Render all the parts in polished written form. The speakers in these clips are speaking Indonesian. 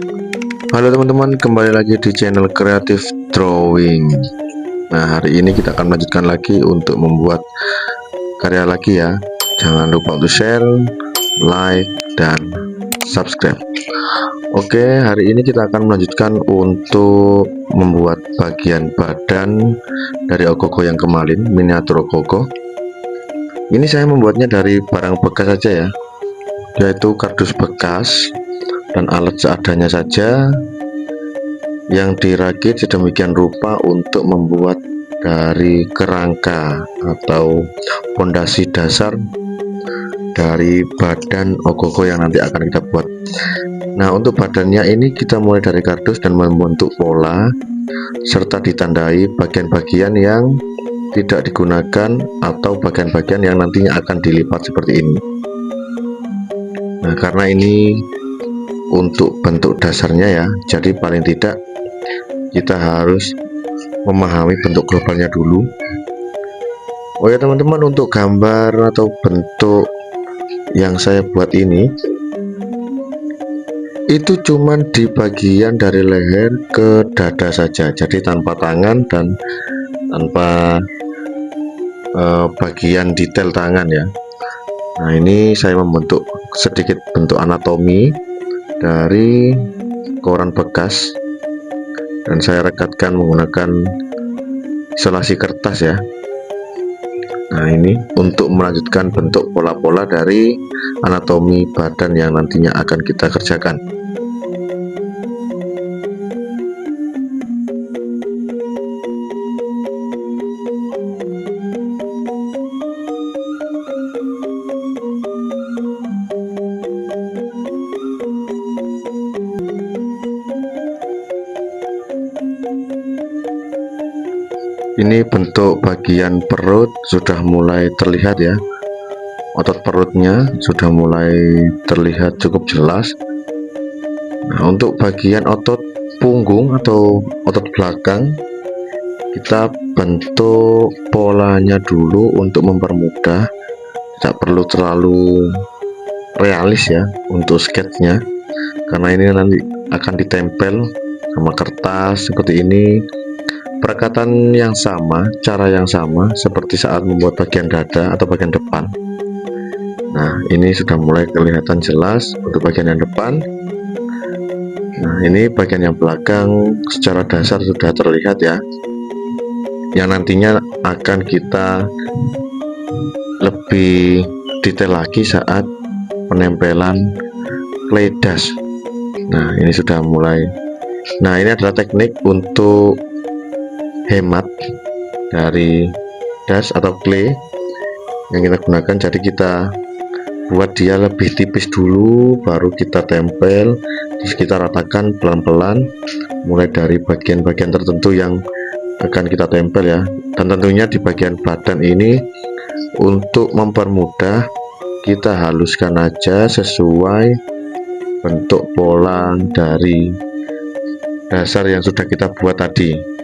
Halo teman-teman, kembali lagi di channel Creative Drawing. Nah, hari ini kita akan melanjutkan lagi untuk membuat karya lagi ya. Jangan lupa untuk share, like, dan subscribe. Oke, hari ini kita akan melanjutkan untuk membuat bagian badan dari okoko yang kemarin, miniatur okoko. Ini saya membuatnya dari barang bekas saja ya, yaitu kardus bekas dan alat seadanya saja yang dirakit sedemikian rupa untuk membuat dari kerangka atau fondasi dasar dari badan okoko yang nanti akan kita buat. Nah, untuk badannya ini kita mulai dari kardus dan membentuk pola serta ditandai bagian-bagian yang tidak digunakan atau bagian-bagian yang nantinya akan dilipat seperti ini. Nah, karena ini untuk bentuk dasarnya ya, jadi paling tidak kita harus memahami bentuk globalnya dulu. Oh ya teman-teman, untuk gambar atau bentuk yang saya buat ini itu cuman di bagian dari leher ke dada saja, jadi tanpa tangan dan tanpa bagian detail tangan ya. Nah, ini saya membentuk sedikit bentuk anatomi dari koran bekas dan saya rekatkan menggunakan isolasi kertas ya. Nah, ini untuk melanjutkan bentuk pola-pola dari anatomi badan yang nantinya akan kita kerjakan. Ini bentuk bagian perut sudah mulai terlihat ya, otot perutnya sudah mulai terlihat cukup jelas. Nah, untuk bagian otot punggung atau otot belakang kita bentuk polanya dulu untuk mempermudah, tidak perlu terlalu realis ya untuk sketsnya, karena ini nanti akan ditempel sama kertas seperti ini. Perekatan yang sama, cara yang sama seperti saat membuat bagian dada atau bagian depan. Nah, ini sudah mulai kelihatan jelas untuk bagian yang depan. Nah, ini bagian yang belakang secara dasar sudah terlihat ya, yang nantinya akan kita lebih detail lagi saat penempelan clay dash. Nah, ini sudah mulai. Nah, ini adalah teknik untuk hemat dari dash atau clay yang kita gunakan. Jadi kita buat dia lebih tipis dulu, baru kita tempel, terus kita ratakan pelan-pelan mulai dari bagian-bagian tertentu yang akan kita tempel ya. Dan tentunya di bagian badan ini untuk mempermudah kita haluskan aja sesuai bentuk pola dari dasar yang sudah kita buat tadi.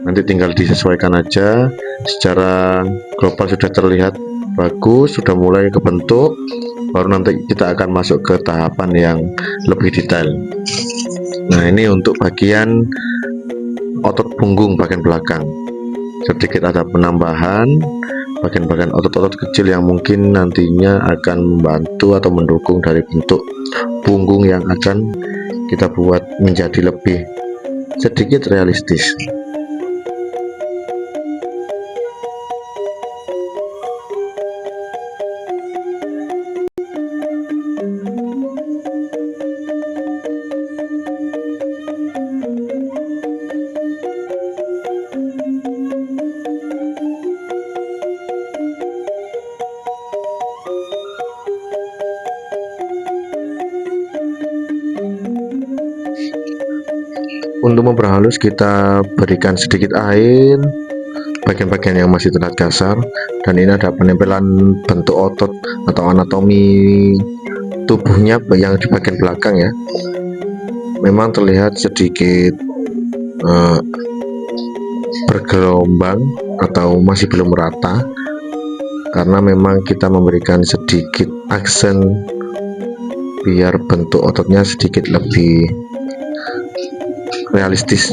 Nanti tinggal disesuaikan aja. Secara global sudah terlihat bagus, sudah mulai kebentuk, baru nanti kita akan masuk ke tahapan yang lebih detail. Nah, ini untuk bagian otot punggung bagian belakang, sedikit ada penambahan bagian-bagian otot-otot kecil yang mungkin nantinya akan membantu atau mendukung dari bentuk punggung yang akan kita buat menjadi lebih sedikit realistis. Untuk memperhalus kita berikan sedikit air bagian-bagian yang masih terlihat kasar, dan ini ada penempelan bentuk otot atau anatomi tubuhnya yang di bagian belakang ya. Memang terlihat sedikit bergelombang atau masih belum rata, karena memang kita memberikan sedikit aksen biar bentuk ototnya sedikit lebih realistis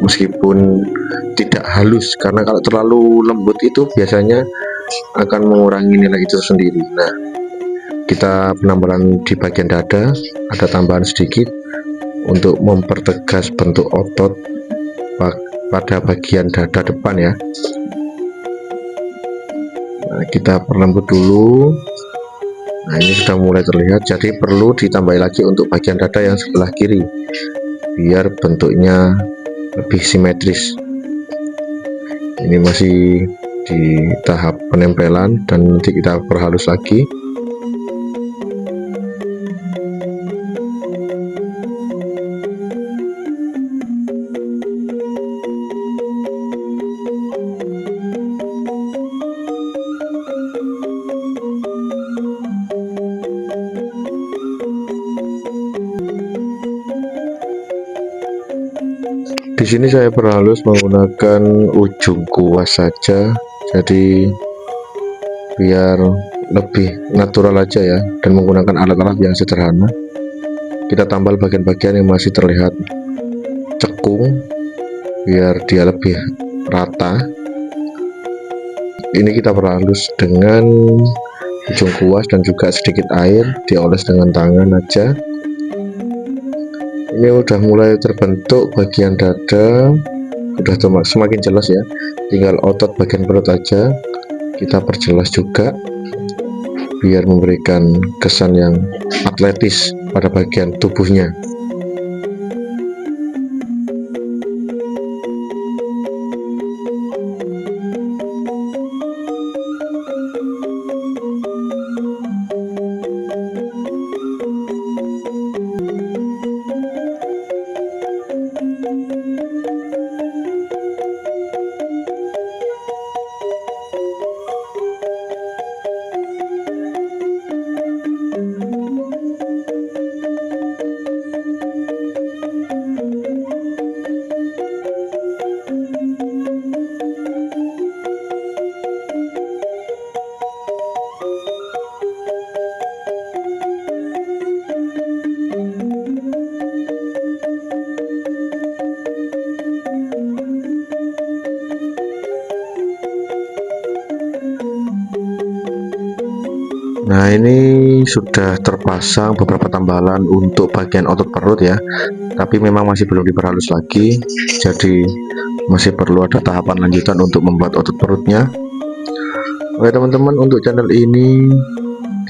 meskipun tidak halus, karena kalau terlalu lembut itu biasanya akan mengurangi nilai itu sendiri. Nah, kita penambalan di bagian dada ada tambahan sedikit untuk mempertegas bentuk otot pada bagian dada depan ya. Nah, kita perlembut dulu. Nah, ini sudah mulai terlihat, jadi perlu ditambah lagi untuk bagian dada yang sebelah kiri biar bentuknya lebih simetris. Ini masih di tahap penempelan dan nanti kita perhalus lagi. Di sini saya perhalus menggunakan ujung kuas saja, jadi biar lebih natural aja ya, dan menggunakan alat-alat yang sederhana. Kita tambal bagian-bagian yang masih terlihat cekung biar dia lebih rata. Ini kita perhalus dengan ujung kuas dan juga sedikit air, dioles dengan tangan aja. Ini udah mulai terbentuk bagian dada, udah semakin jelas ya, tinggal otot bagian perut aja kita perjelas juga biar memberikan kesan yang atletis pada bagian tubuhnya. Nah, ini sudah terpasang beberapa tambalan untuk bagian otot perut ya, tapi memang masih belum diperhalus lagi, jadi masih perlu ada tahapan lanjutan untuk membuat otot perutnya. Oke teman-teman, untuk channel ini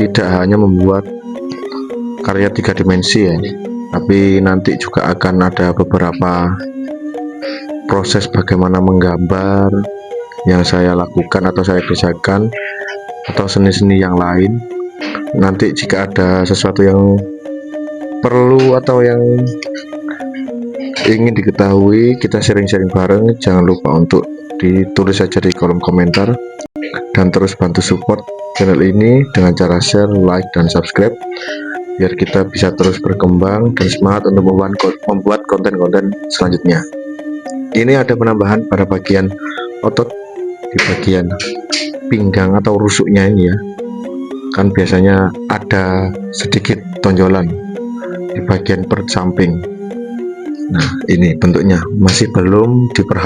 tidak hanya membuat karya 3 dimensi ya, tapi nanti juga akan ada beberapa proses bagaimana menggambar yang saya lakukan atau saya kerjakan, atau seni-seni yang lain. Nanti jika ada sesuatu yang perlu atau yang ingin diketahui, kita sharing-sharing bareng. Jangan lupa untuk ditulis saja di kolom komentar, dan terus bantu support channel ini dengan cara share, like, dan subscribe biar kita bisa terus berkembang dan semangat untuk membuat konten-konten selanjutnya. Ini ada penambahan pada bagian otot di bagian pinggang atau rusuknya ini ya, kan biasanya ada sedikit tonjolan di bagian perut samping. Nah, ini bentuknya masih belum diperhatikan.